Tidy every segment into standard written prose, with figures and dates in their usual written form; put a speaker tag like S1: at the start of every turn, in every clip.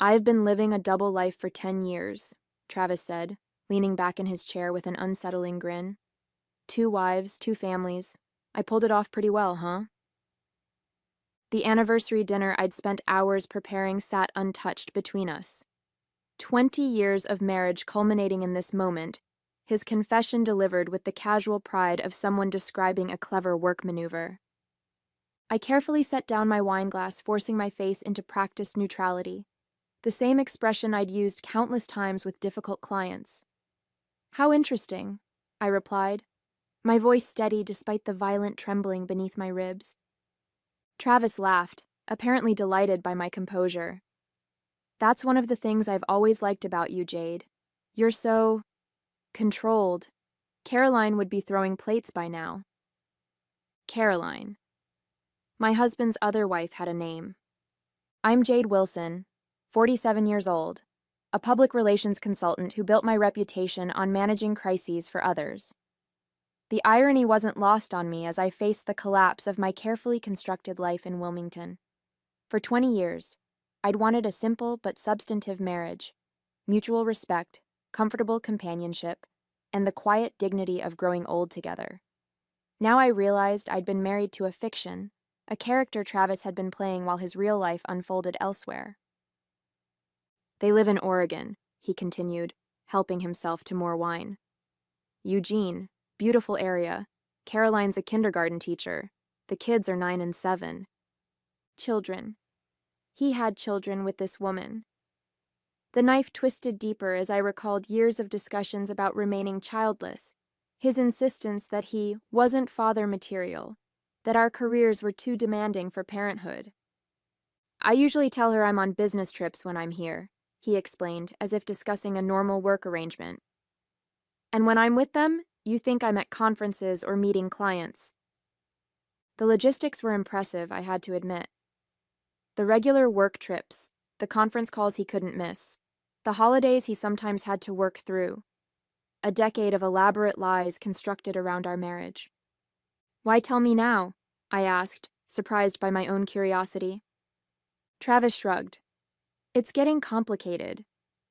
S1: I've been living a double life for 10 years, Travis said, leaning back in his chair with an unsettling grin. 2 wives, 2 families. I pulled it off pretty well, huh? The anniversary dinner I'd spent hours preparing sat untouched between us. 20 years of marriage culminating in this moment, his confession delivered with the casual pride of someone describing a clever work maneuver. I carefully set down my wineglass, forcing my face into practiced neutrality, the same expression I'd used countless times with difficult clients. How interesting, I replied, my voice steady despite the violent trembling beneath my ribs. Travis laughed, apparently delighted by my composure. That's one of the things I've always liked about you, Jade. You're so controlled. Caroline would be throwing plates by now. Caroline. My husband's other wife had a name. I'm Jade Wilson, 47 years old, a public relations consultant who built my reputation on managing crises for others. The irony wasn't lost on me as I faced the collapse of my carefully constructed life in Wilmington. For 20 years, I'd wanted a simple but substantive marriage, mutual respect, comfortable companionship, and the quiet dignity of growing old together. Now I realized I'd been married to a fiction, a character Travis had been playing while his real life unfolded elsewhere. They live in Oregon, he continued, helping himself to more wine. Eugene, beautiful area. Caroline's a kindergarten teacher. The kids are 9 and 7. Children. He had children with this woman. The knife twisted deeper as I recalled years of discussions about remaining childless, his insistence that he wasn't father material, that our careers were too demanding for parenthood. I usually tell her I'm on business trips when I'm here, he explained, as if discussing a normal work arrangement. And when I'm with them, you think I'm at conferences or meeting clients. The logistics were impressive, I had to admit. The regular work trips, the conference calls he couldn't miss, the holidays he sometimes had to work through. A decade of elaborate lies constructed around our marriage. Why tell me now? I asked, surprised by my own curiosity. Travis shrugged. It's getting complicated.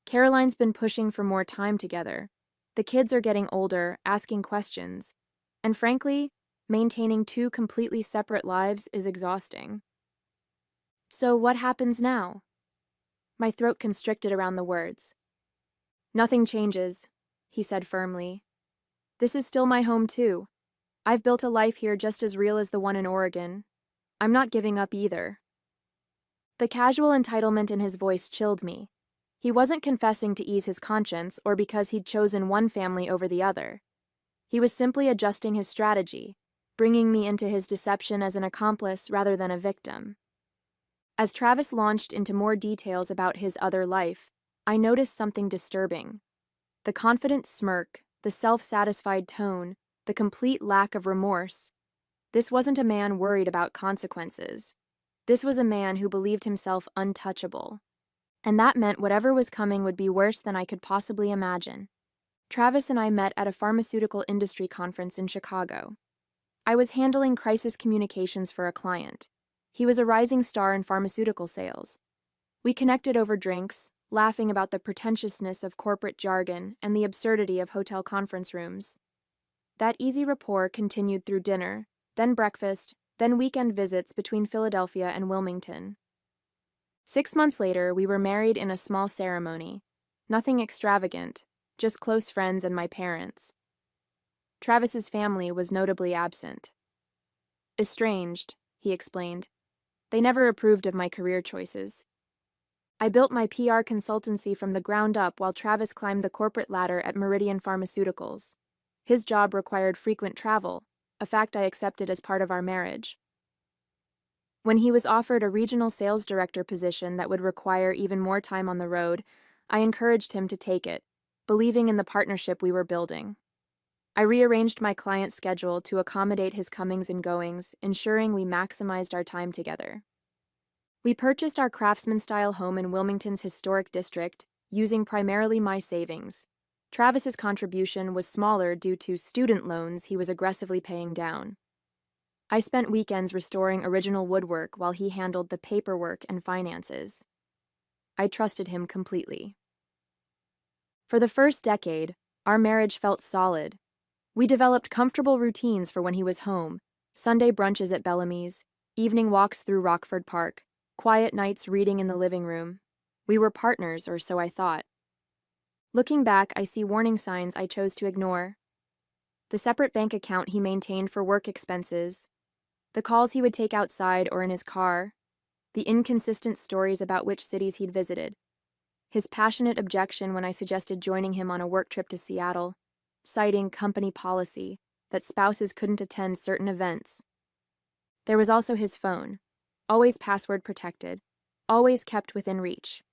S1: Caroline's been pushing for more time together. The kids are getting older, asking questions. And frankly, maintaining 2 completely separate lives is exhausting. So what happens now? My throat constricted around the words. Nothing changes, he said firmly. This is still my home too. I've built a life here just as real as the one in Oregon. I'm not giving up either. The casual entitlement in his voice chilled me. He wasn't confessing to ease his conscience or because he'd chosen one family over the other. He was simply adjusting his strategy, bringing me into his deception as an accomplice rather than a victim. As Travis launched into more details about his other life, I noticed something disturbing. The confident smirk, the self-satisfied tone, the complete lack of remorse. This wasn't a man worried about consequences. This was a man who believed himself untouchable. And that meant whatever was coming would be worse than I could possibly imagine. Travis and I met at a pharmaceutical industry conference in Chicago. I was handling crisis communications for a client. He was a rising star in pharmaceutical sales. We connected over drinks, laughing about the pretentiousness of corporate jargon and the absurdity of hotel conference rooms. That easy rapport continued through dinner, then breakfast, then weekend visits between Philadelphia and Wilmington. 6 months later, we were married in a small ceremony. Nothing extravagant, just close friends and my parents. Travis's family was notably absent. Estranged, he explained. They never approved of my career choices. I built my PR consultancy from the ground up while Travis climbed the corporate ladder at Meridian Pharmaceuticals. His job required frequent travel, a fact I accepted as part of our marriage. When he was offered a regional sales director position that would require even more time on the road, I encouraged him to take it, believing in the partnership we were building. I rearranged my client's schedule to accommodate his comings and goings, ensuring we maximized our time together. We purchased our craftsman-style home in Wilmington's historic district, using primarily my savings. Travis's contribution was smaller due to student loans he was aggressively paying down. I spent weekends restoring original woodwork while he handled the paperwork and finances. I trusted him completely. For the first decade, our marriage felt solid. We developed comfortable routines for when he was home: Sunday brunches at Bellamy's, evening walks through Rockford Park, quiet nights reading in the living room. We were partners, or so I thought. Looking back, I see warning signs I chose to ignore. The separate bank account he maintained for work expenses, the calls he would take outside or in his car, the inconsistent stories about which cities he'd visited, his passionate objection when I suggested joining him on a work trip to Seattle, citing company policy that spouses couldn't attend certain events. There was also his phone, always password protected, always kept within reach.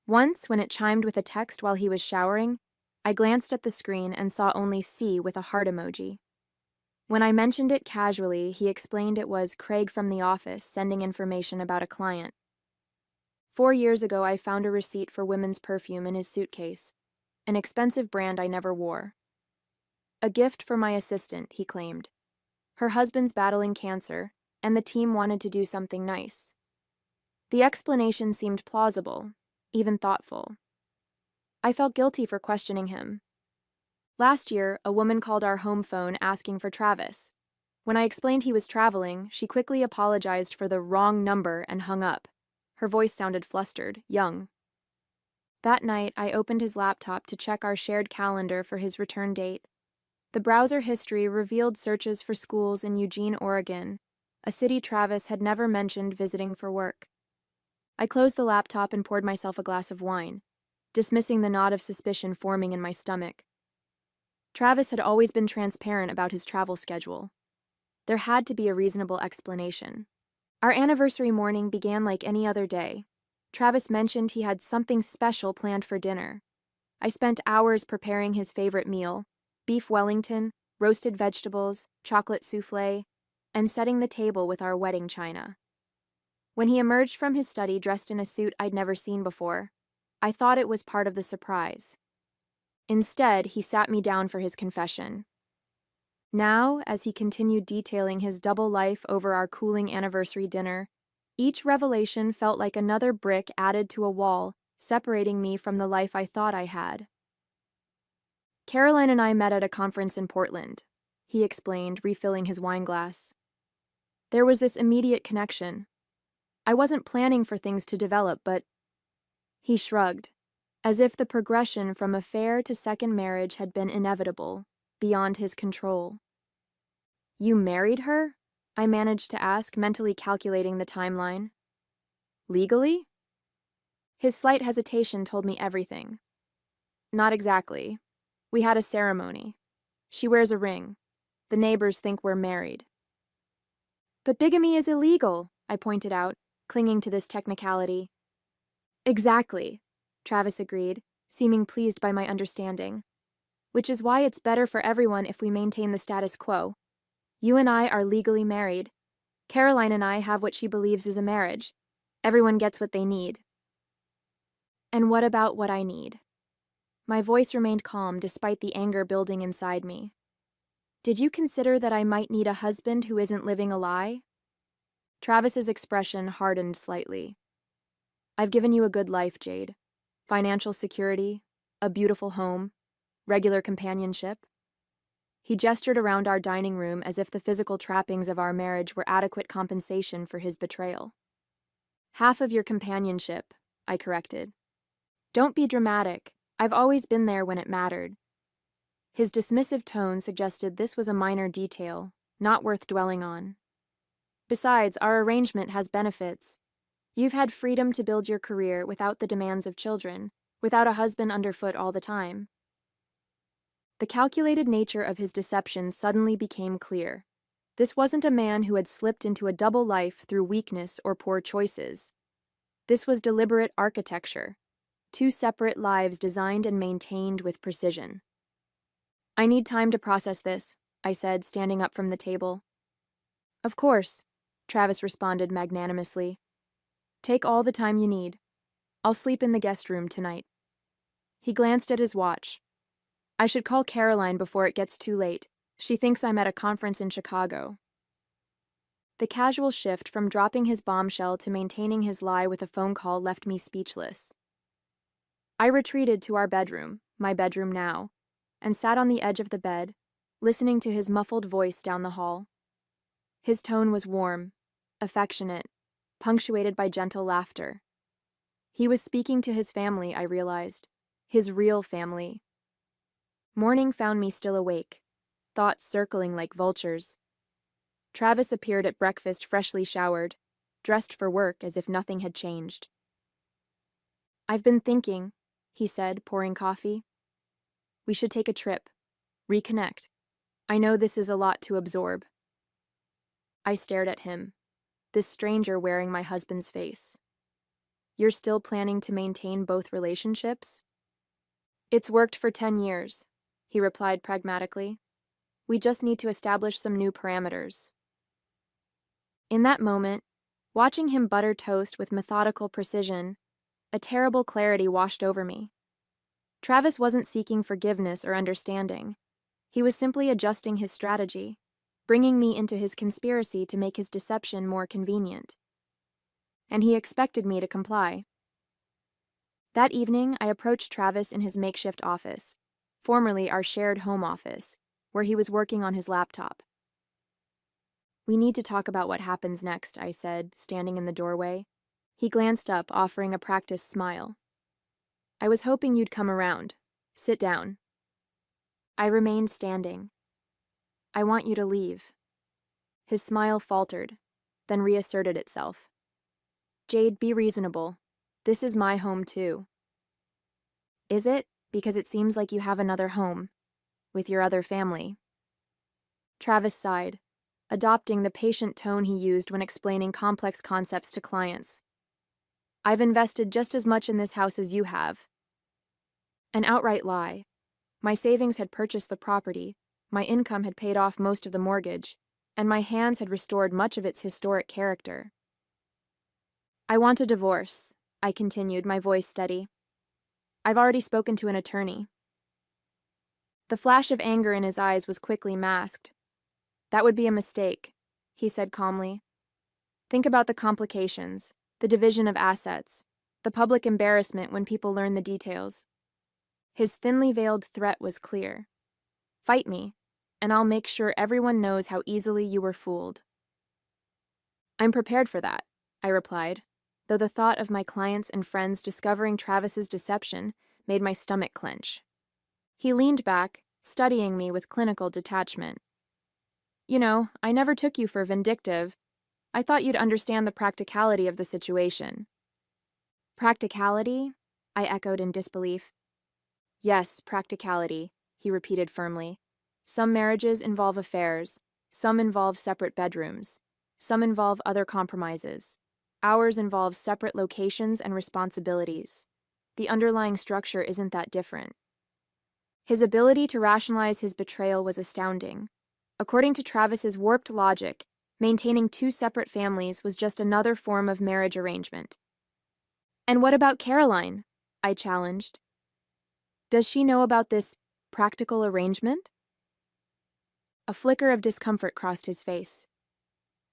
S1: Once, when it chimed with a text while he was showering, I glanced at the screen and saw only C with a heart emoji. When I mentioned it casually, he explained it was Craig from the office sending information about a client. 4 years ago, I found a receipt for women's perfume in his suitcase, an expensive brand I never wore. A gift for my assistant, he claimed. Her husband's battling cancer, and the team wanted to do something nice. The explanation seemed plausible, even thoughtful. I felt guilty for questioning him. Last year, a woman called our home phone asking for Travis. When I explained he was traveling, she quickly apologized for the wrong number and hung up. Her voice sounded flustered, young. That night, I opened his laptop to check our shared calendar for his return date. The browser history revealed searches for schools in Eugene, Oregon, a city Travis had never mentioned visiting for work. I closed the laptop and poured myself a glass of wine, dismissing the knot of suspicion forming in my stomach. Travis had always been transparent about his travel schedule. There had to be a reasonable explanation. Our anniversary morning began like any other day. Travis mentioned he had something special planned for dinner. I spent hours preparing his favorite meal: beef Wellington, roasted vegetables, chocolate souffle, and setting the table with our wedding china. When he emerged from his study dressed in a suit I'd never seen before, I thought it was part of the surprise. Instead, he sat me down for his confession. Now, as he continued detailing his double life over our cooling anniversary dinner, each revelation felt like another brick added to a wall, separating me from the life I thought I had. Caroline and I met at a conference in Portland, he explained, refilling his wine glass. There was this immediate connection. I wasn't planning for things to develop, but... He shrugged, as if the progression from affair to second marriage had been inevitable, beyond his control. You married her? I managed to ask, mentally calculating the timeline. Legally? His slight hesitation told me everything. Not exactly. We had a ceremony. She wears a ring. The neighbors think we're married. But bigamy is illegal, I pointed out, clinging to this technicality. Exactly, Travis agreed, seeming pleased by my understanding. Which is why it's better for everyone if we maintain the status quo. You and I are legally married. Caroline and I have what she believes is a marriage. Everyone gets what they need. And what about what I need? My voice remained calm despite the anger building inside me. Did you consider that I might need a husband who isn't living a lie? Travis's expression hardened slightly. I've given you a good life, Jade. Financial security, a beautiful home, regular companionship. He gestured around our dining room as if the physical trappings of our marriage were adequate compensation for his betrayal. Half of your companionship, I corrected. Don't be dramatic. I've always been there when it mattered. His dismissive tone suggested this was a minor detail, not worth dwelling on. Besides, our arrangement has benefits. You've had freedom to build your career without the demands of children, without a husband underfoot all the time. The calculated nature of his deception suddenly became clear. This wasn't a man who had slipped into a double life through weakness or poor choices. This was deliberate architecture, 2 separate lives designed and maintained with precision. I need time to process this, I said, standing up from the table. Of course, Travis responded magnanimously. Take all the time you need. I'll sleep in the guest room tonight. He glanced at his watch. I should call Caroline before it gets too late. She thinks I'm at a conference in Chicago. The casual shift from dropping his bombshell to maintaining his lie with a phone call left me speechless. I retreated to our bedroom, my bedroom now, and sat on the edge of the bed, listening to his muffled voice down the hall. His tone was warm, affectionate, punctuated by gentle laughter. He was speaking to his family, I realized, his real family. Morning found me still awake, thoughts circling like vultures. Travis appeared at breakfast freshly showered, dressed for work as if nothing had changed. "I've been thinking," he said, pouring coffee. "We should take a trip, reconnect. I know this is a lot to absorb." I stared at him, this stranger wearing my husband's face. "You're still planning to maintain both relationships?" "It's worked for 10 years," he replied pragmatically. "We just need to establish some new parameters." In that moment, watching him butter toast with methodical precision, a terrible clarity washed over me. Travis wasn't seeking forgiveness or understanding. He was simply adjusting his strategy, bringing me into his conspiracy to make his deception more convenient. And he expected me to comply. That evening, I approached Travis in his makeshift office, formerly our shared home office, where he was working on his laptop. "We need to talk about what happens next," I said, standing in the doorway. He glanced up, offering a practiced smile. "I was hoping you'd come around. Sit down." I remained standing. "I want you to leave." His smile faltered, then reasserted itself. "Jade, be reasonable. This is my home too." "Is it? Because it seems like you have another home, with your other family." Travis sighed, adopting the patient tone he used when explaining complex concepts to clients. "I've invested just as much in this house as you have." An outright lie. My savings had purchased the property, my income had paid off most of the mortgage, and my hands had restored much of its historic character. "I want a divorce," I continued, my voice steady. "I've already spoken to an attorney." The flash of anger in his eyes was quickly masked. "That would be a mistake," he said calmly. "Think about the complications, the division of assets, the public embarrassment when people learn the details." His thinly veiled threat was clear. "Fight me, and I'll make sure everyone knows how easily you were fooled." "I'm prepared for that," I replied, though the thought of my clients and friends discovering Travis's deception made my stomach clench. He leaned back, studying me with clinical detachment. "You know, I never took you for vindictive. I thought you'd understand the practicality of the situation." "Practicality?" I echoed in disbelief. "Yes, practicality," he repeated firmly. "Some marriages involve affairs, some involve separate bedrooms, some involve other compromises. Ours involves separate locations and responsibilities. The underlying structure isn't that different." His ability to rationalize his betrayal was astounding. According to Travis's warped logic, maintaining two separate families was just another form of marriage arrangement. "And what about Caroline?" I challenged. "Does she know about this practical arrangement?" A flicker of discomfort crossed his face.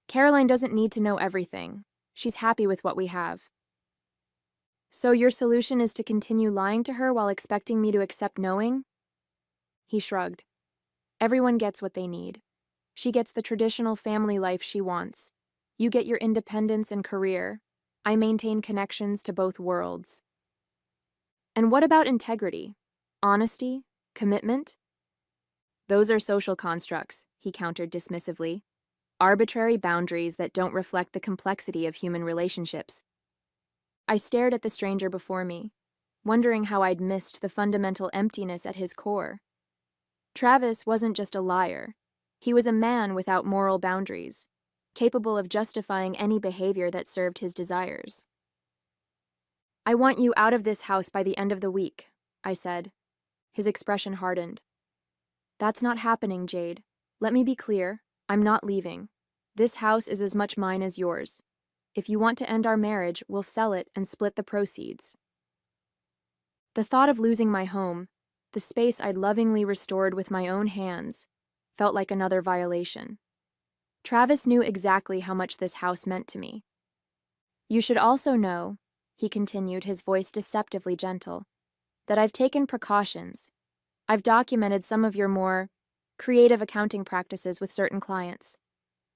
S1: "Caroline doesn't need to know everything. She's happy with what we have." "So your solution is to continue lying to her while expecting me to accept knowing?" He shrugged. "Everyone gets what they need. She gets the traditional family life she wants. You get your independence and career. I maintain connections to both worlds." "And what about integrity? Honesty? Commitment?" "Those are social constructs," he countered dismissively. "Arbitrary boundaries that don't reflect the complexity of human relationships." I stared at the stranger before me, wondering how I'd missed the fundamental emptiness at his core. Travis wasn't just a liar. He was a man without moral boundaries, capable of justifying any behavior that served his desires. "I want you out of this house by the end of the week," I said. His expression hardened. "That's not happening, Jade. Let me be clear. I'm not leaving. This house is as much mine as yours. If you want to end our marriage, we'll sell it and split the proceeds." The thought of losing my home, the space I'd lovingly restored with my own hands, felt like another violation. Travis knew exactly how much this house meant to me. You should also know, he continued, his voice deceptively gentle, that I've taken precautions. I've documented some of your more creative accounting practices with certain clients.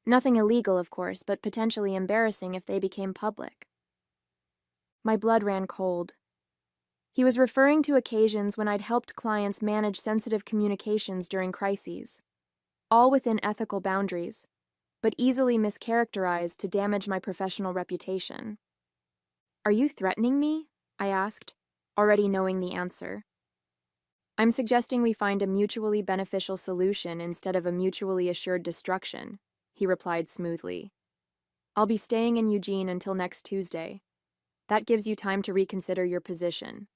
S1: Nothing illegal, of course, but potentially embarrassing if they became public. My blood ran cold. He was referring to occasions when I'd helped clients manage sensitive communications during crises, all within ethical boundaries, but easily mischaracterized to damage my professional reputation. Are you threatening me? I asked, already knowing the answer. I'm suggesting we find a mutually beneficial solution instead of a mutually assured destruction, he replied smoothly. I'll be staying in Eugene until next Tuesday. That gives you time to reconsider your position.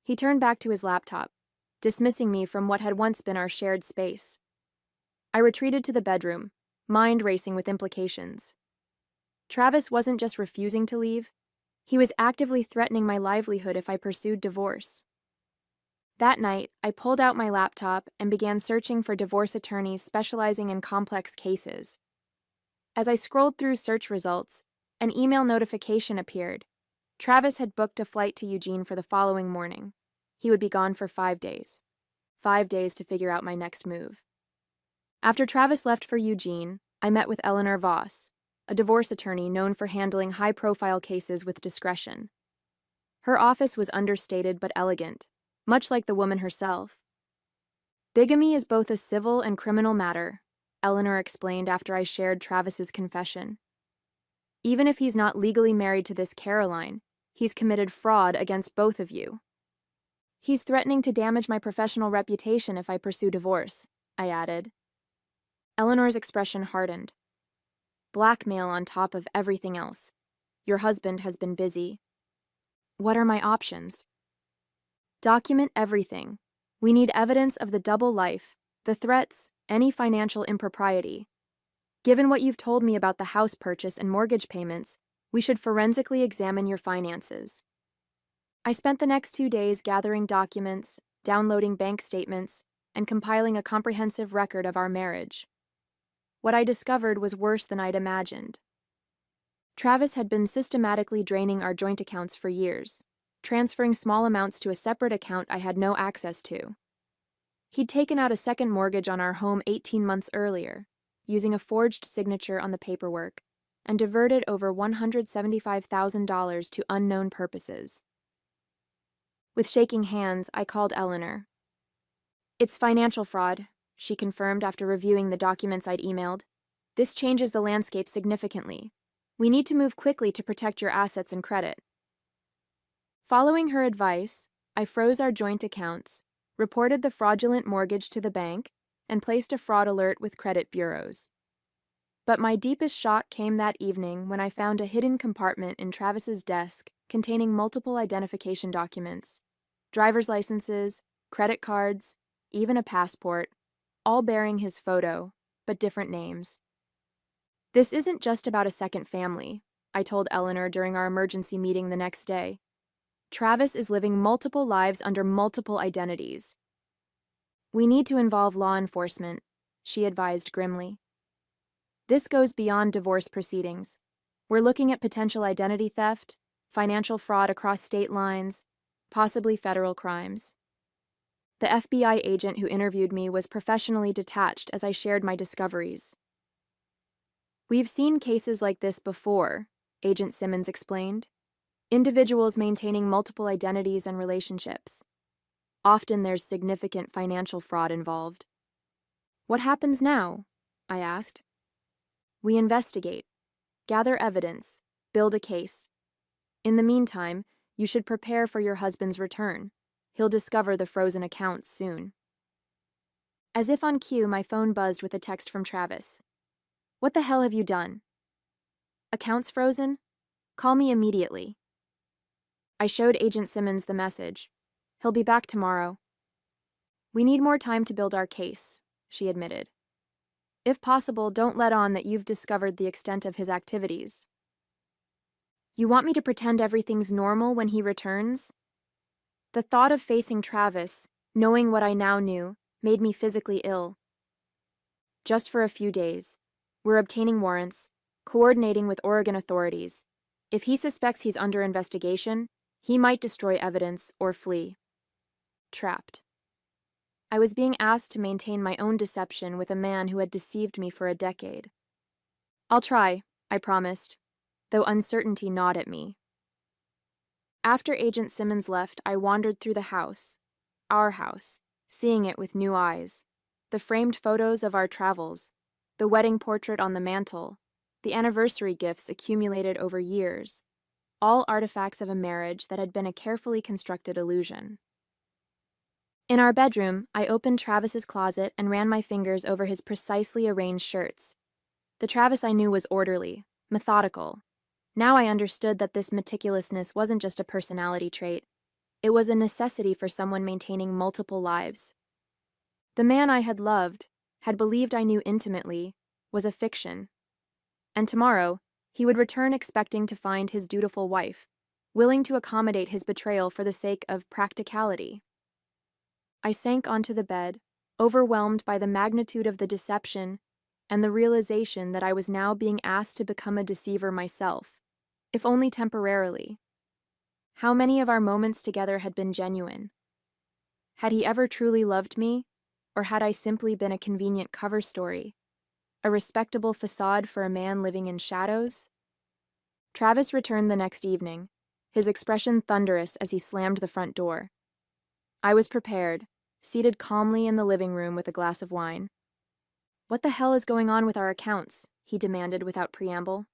S1: He turned back to his laptop, dismissing me from what had once been our shared space. I retreated to the bedroom, mind racing with implications. Travis wasn't just refusing to leave, he was actively threatening my livelihood if I pursued divorce. That night, I pulled out my laptop and began searching for divorce attorneys specializing in complex cases. As I scrolled through search results, an email notification appeared. Travis had booked a flight to Eugene for the following morning. He would be gone for 5 days. 5 days to figure out my next move. After Travis left for Eugene, I met with Eleanor Voss, a divorce attorney known for handling high-profile cases with discretion. Her office was understated but elegant, much like the woman herself. Bigamy is both a civil and criminal matter, Eleanor explained after I shared Travis's confession. Even if he's not legally married to this Caroline, he's committed fraud against both of you. He's threatening to damage my professional reputation if I pursue divorce, I added. Eleanor's expression hardened. Blackmail on top of everything else. Your husband has been busy. What are my options? Document everything. We need evidence of the double life, the threats, any financial impropriety. Given what you've told me about the house purchase and mortgage payments, we should forensically examine your finances. I spent the next 2 days gathering documents, downloading bank statements, and compiling a comprehensive record of our marriage. What I discovered was worse than I'd imagined. Travis had been systematically draining our joint accounts for years, transferring small amounts to a separate account I had no access to. He'd taken out a second mortgage on our home 18 months earlier, using a forged signature on the paperwork, and diverted over $175,000 to unknown purposes. With shaking hands, I called Eleanor. It's financial fraud, she confirmed after reviewing the documents I'd emailed. This changes the landscape significantly. We need to move quickly to protect your assets and credit. Following her advice, I froze our joint accounts, reported the fraudulent mortgage to the bank, and placed a fraud alert with credit bureaus. But my deepest shock came that evening when I found a hidden compartment in Travis's desk containing multiple identification documents, driver's licenses, credit cards, even a passport, all bearing his photo, but different names. This isn't just about a second family, I told Eleanor during our emergency meeting the next day. Travis is living multiple lives under multiple identities. We need to involve law enforcement, she advised grimly. This goes beyond divorce proceedings. We're looking at potential identity theft, financial fraud across state lines, possibly federal crimes. The FBI agent who interviewed me was professionally detached as I shared my discoveries. We've seen cases like this before, Agent Simmons explained. Individuals maintaining multiple identities and relationships. Often there's significant financial fraud involved. What happens now? I asked. We investigate, gather evidence, build a case. In the meantime, you should prepare for your husband's return. He'll discover the frozen accounts soon. As if on cue, my phone buzzed with a text from Travis. What the hell have you done? Accounts frozen? Call me immediately. I showed Agent Simmons the message. He'll be back tomorrow. We need more time to build our case, she admitted. If possible, don't let on that you've discovered the extent of his activities. You want me to pretend everything's normal when he returns? The thought of facing Travis, knowing what I now knew, made me physically ill. Just for a few days. We're obtaining warrants, coordinating with Oregon authorities. If he suspects he's under investigation, he might destroy evidence or flee. Trapped. I was being asked to maintain my own deception with a man who had deceived me for a decade. I'll try, I promised, though uncertainty gnawed at me. After Agent Simmons left, I wandered through the house, our house, seeing it with new eyes. The framed photos of our travels, the wedding portrait on the mantel, the anniversary gifts accumulated over years, all artifacts of a marriage that had been a carefully constructed illusion. In our bedroom, I opened Travis's closet and ran my fingers over his precisely arranged shirts. The Travis I knew was orderly, methodical. Now I understood that this meticulousness wasn't just a personality trait. It was a necessity for someone maintaining multiple lives. The man I had loved, had believed I knew intimately, was a fiction. And tomorrow, he would return expecting to find his dutiful wife, willing to accommodate his betrayal for the sake of practicality. I sank onto the bed, overwhelmed by the magnitude of the deception and the realization that I was now being asked to become a deceiver myself, if only temporarily. How many of our moments together had been genuine? Had he ever truly loved me, or had I simply been a convenient cover story, a respectable facade for a man living in shadows? Travis returned the next evening, his expression thunderous as he slammed the front door. I was prepared, seated calmly in the living room with a glass of wine. "What the hell is going on with our accounts?" he demanded without preamble.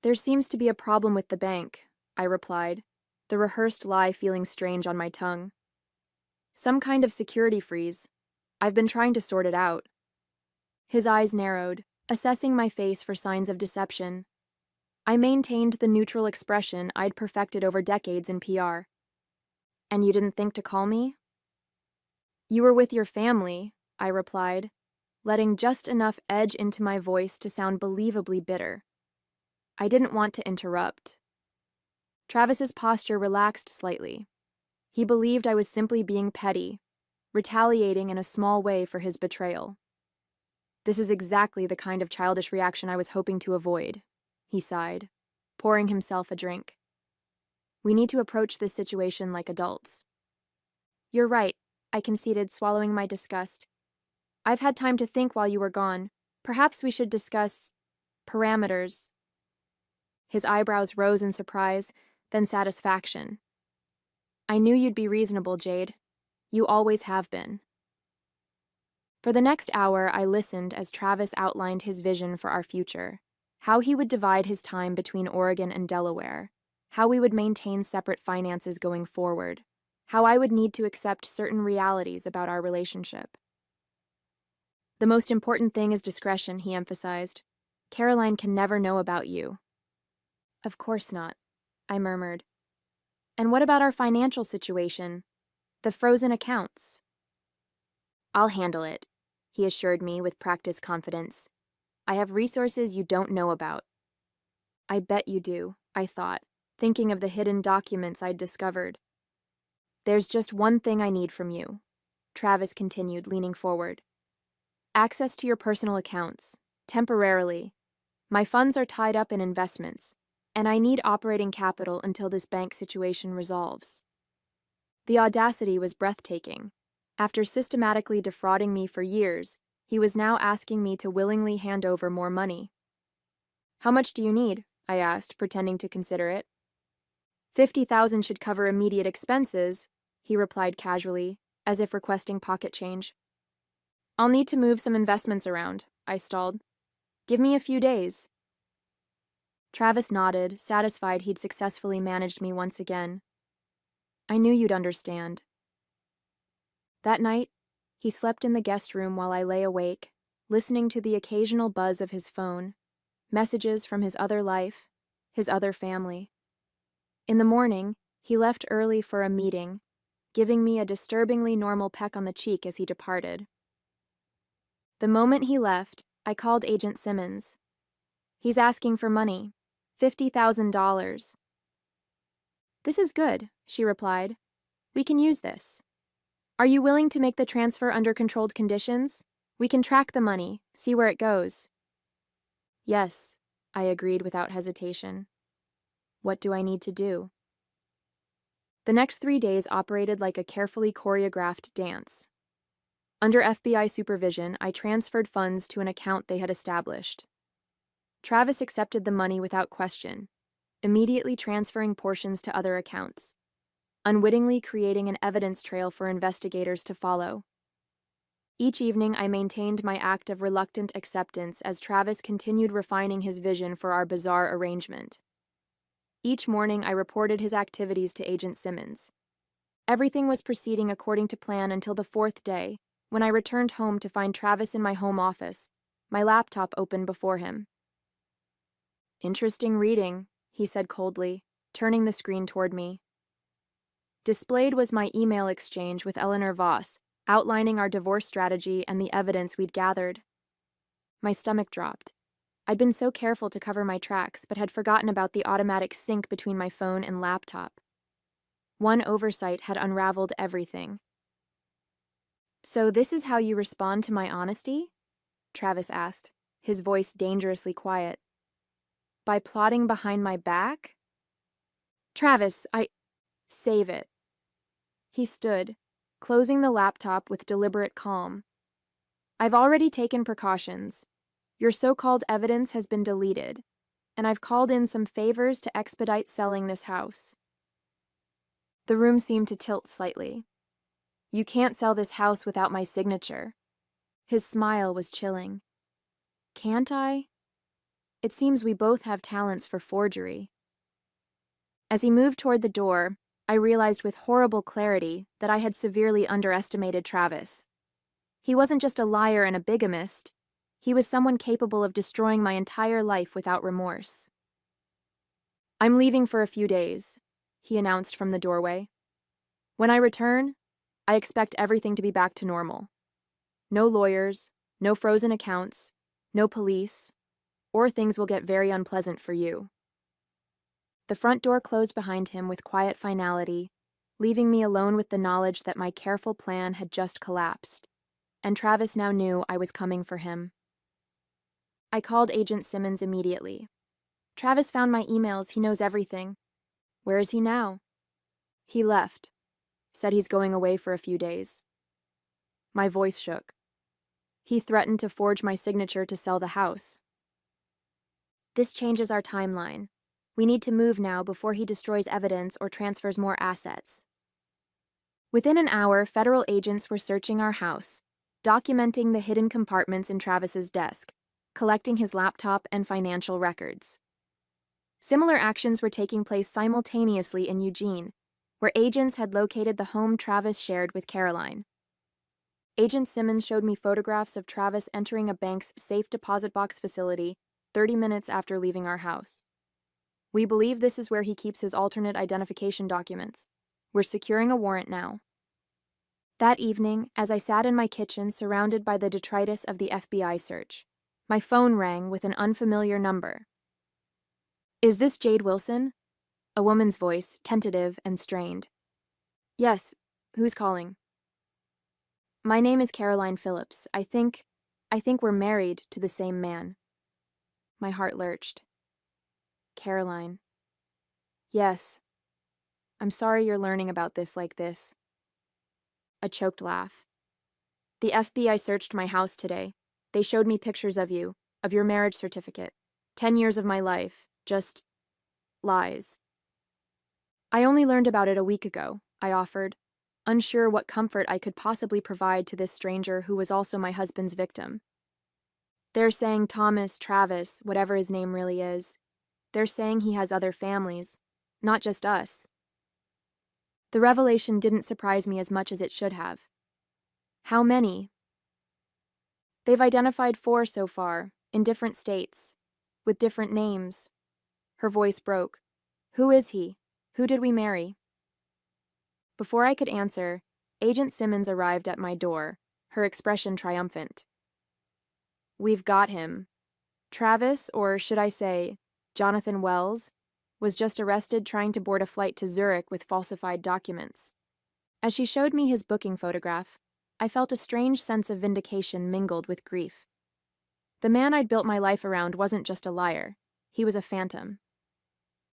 S1: "There seems to be a problem with the bank," I replied, the rehearsed lie feeling strange on my tongue. "Some kind of security freeze. I've been trying to sort it out." His eyes narrowed, assessing my face for signs of deception. I maintained the neutral expression I'd perfected over decades in PR. "And you didn't think to call me?" "You were with your family," I replied, letting just enough edge into my voice to sound believably bitter. I didn't want to interrupt. Travis's posture relaxed slightly. He believed I was simply being petty, retaliating in a small way for his betrayal. "This is exactly the kind of childish reaction I was hoping to avoid," he sighed, pouring himself a drink. "We need to approach this situation like adults." "You're right," I conceded, swallowing my disgust. "I've had time to think while you were gone. Perhaps we should discuss parameters." His eyebrows rose in surprise, then satisfaction. "I knew you'd be reasonable, Jade. You always have been." For the next hour, I listened as Travis outlined his vision for our future, how he would divide his time between Oregon and Delaware, how we would maintain separate finances going forward, how I would need to accept certain realities about our relationship. "The most important thing is discretion," he emphasized. "Caroline can never know about you." "Of course not," I murmured. "And what about our financial situation? The frozen accounts?" "I'll handle it," he assured me with practiced confidence. "I have resources you don't know about." "I bet you do," I thought, thinking of the hidden documents I'd discovered. "There's just one thing I need from you," Travis continued, leaning forward. "Access to your personal accounts, temporarily. My funds are tied up in investments, and I need operating capital until this bank situation resolves." The audacity was breathtaking. After systematically defrauding me for years, he was now asking me to willingly hand over more money. "How much do you need?" I asked, pretending to consider it. "50,000 should cover immediate expenses," he replied casually, as if requesting pocket change. "I'll need to move some investments around," I stalled. "Give me a few days." Travis nodded, satisfied he'd successfully managed me once again. "I knew you'd understand." That night, he slept in the guest room while I lay awake, listening to the occasional buzz of his phone, messages from his other life, his other family. In the morning, he left early for a meeting, giving me a disturbingly normal peck on the cheek as he departed. The moment he left, I called Agent Simmons. "He's asking for money, $50,000. "This is good," she replied. "We can use this. Are you willing to make the transfer under controlled conditions? We can track the money, see where it goes. Yes, I agreed without hesitation. What do I need to do? The next 3 days operated like a carefully choreographed dance. Under FBI supervision, I transferred funds to an account they had established. Travis accepted the money without question, immediately transferring portions to other accounts, unwittingly creating an evidence trail for investigators to follow. Each evening, I maintained my act of reluctant acceptance as Travis continued refining his vision for our bizarre arrangement. Each morning, I reported his activities to Agent Simmons. Everything was proceeding according to plan until the 4th day, when I returned home to find Travis in my home office, my laptop open before him. Interesting reading, he said coldly, turning the screen toward me. Displayed was my email exchange with Eleanor Voss, outlining our divorce strategy and the evidence we'd gathered. My stomach dropped. I'd been so careful to cover my tracks, but had forgotten about the automatic sync between my phone and laptop. One oversight had unraveled everything. So this is how you respond to my honesty? Travis asked, his voice dangerously quiet. By plotting behind my back? Travis, Save it. He stood, closing the laptop with deliberate calm. I've already taken precautions. Your so-called evidence has been deleted, and I've called in some favors to expedite selling this house. The room seemed to tilt slightly. You can't sell this house without my signature. His smile was chilling. Can't I? It seems we both have talents for forgery. As he moved toward the door, I realized with horrible clarity that I had severely underestimated Travis. He wasn't just a liar and a bigamist. He was someone capable of destroying my entire life without remorse. I'm leaving for a few days, he announced from the doorway. When I return, I expect everything to be back to normal. No lawyers, no frozen accounts, no police, or things will get very unpleasant for you. The front door closed behind him with quiet finality, leaving me alone with the knowledge that my careful plan had just collapsed, and Travis now knew I was coming for him. I called Agent Simmons immediately. Travis found my emails, he knows everything. Where is he now? He left. Said he's going away for a few days. My voice shook. He threatened to forge my signature to sell the house. This changes our timeline. We need to move now before he destroys evidence or transfers more assets. Within an hour, federal agents were searching our house, documenting the hidden compartments in Travis's desk, collecting his laptop and financial records. Similar actions were taking place simultaneously in Eugene, where agents had located the home Travis shared with Caroline. Agent Simmons showed me photographs of Travis entering a bank's safe deposit box facility 30 minutes after leaving our house. We believe this is where he keeps his alternate identification documents. We're securing a warrant now. That evening, as I sat in my kitchen surrounded by the detritus of the FBI search, my phone rang with an unfamiliar number. Is this Jade Wilson? A woman's voice, tentative and strained. Yes, who's calling? My name is Caroline Phillips. I think we're married to the same man. My heart lurched. Caroline. Yes. I'm sorry you're learning about this like this. A choked laugh. The FBI searched my house today. They showed me pictures of you, of your marriage certificate. 10 years of my life. Just lies. I only learned about it a week ago, I offered, unsure what comfort I could possibly provide to this stranger who was also my husband's victim. They're saying Thomas, Travis, whatever his name really is, they're saying he has other families, not just us. The revelation didn't surprise me as much as it should have. How many? They've identified 4 so far, in different states, with different names. Her voice broke. Who is he? Who did we marry? Before I could answer, Agent Simmons arrived at my door, her expression triumphant. We've got him. Travis, or should I say, Jonathan Wells, was just arrested trying to board a flight to Zurich with falsified documents. As she showed me his booking photograph, I felt a strange sense of vindication mingled with grief. The man I'd built my life around wasn't just a liar, he was a phantom.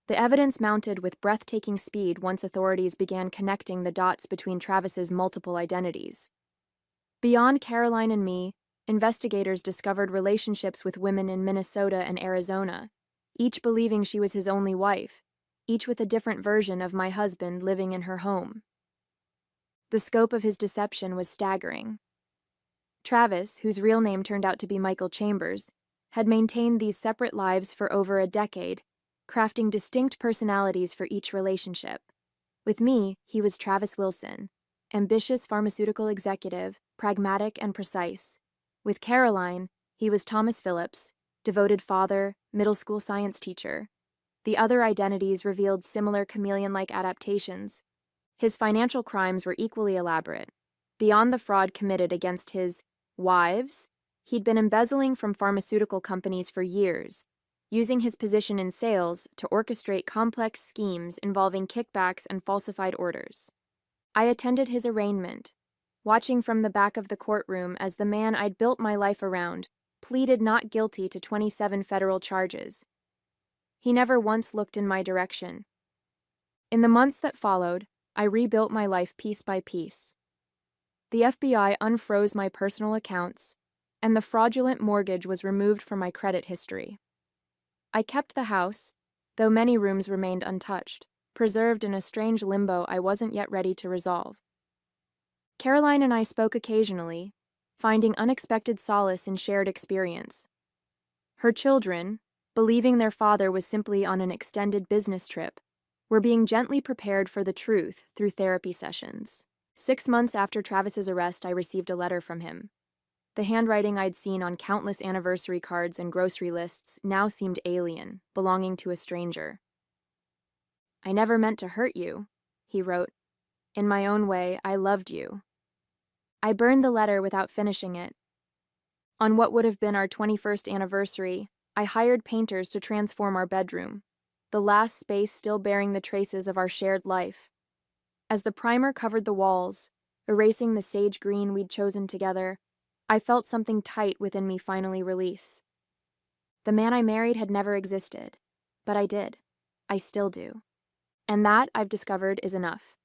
S1: The evidence mounted with breathtaking speed once authorities began connecting the dots between Travis's multiple identities. Beyond Caroline and me, investigators discovered relationships with women in Minnesota and Arizona, each believing she was his only wife, each with a different version of my husband living in her home. The scope of his deception was staggering. Travis, whose real name turned out to be Michael Chambers, had maintained these separate lives for over a decade, crafting distinct personalities for each relationship. With me, he was Travis Wilson, ambitious pharmaceutical executive, pragmatic and precise. With Caroline, he was Thomas Phillips, devoted father, middle school science teacher. The other identities revealed similar chameleon-like adaptations. His financial crimes were equally elaborate. Beyond the fraud committed against his wives, he'd been embezzling from pharmaceutical companies for years, using his position in sales to orchestrate complex schemes involving kickbacks and falsified orders. I attended his arraignment, watching from the back of the courtroom as the man I'd built my life around pleaded not guilty to 27 federal charges. He never once looked in my direction. In the months that followed, I rebuilt my life piece by piece. The FBI unfroze my personal accounts, and the fraudulent mortgage was removed from my credit history. I kept the house, though many rooms remained untouched, preserved in a strange limbo I wasn't yet ready to resolve. Caroline and I spoke occasionally, finding unexpected solace in shared experience. Her children, believing their father was simply on an extended business trip, were being gently prepared for the truth through therapy sessions. 6 months after Travis's arrest, I received a letter from him. The handwriting I'd seen on countless anniversary cards and grocery lists now seemed alien, belonging to a stranger. "I never meant to hurt you," he wrote. "In my own way, I loved you." I burned the letter without finishing it. On what would have been our 21st anniversary, I hired painters to transform our bedroom, the last space still bearing the traces of our shared life. As the primer covered the walls, erasing the sage green we'd chosen together, I felt something tight within me finally release. The man I married had never existed, but I did. I still do. And that, I've discovered, is enough.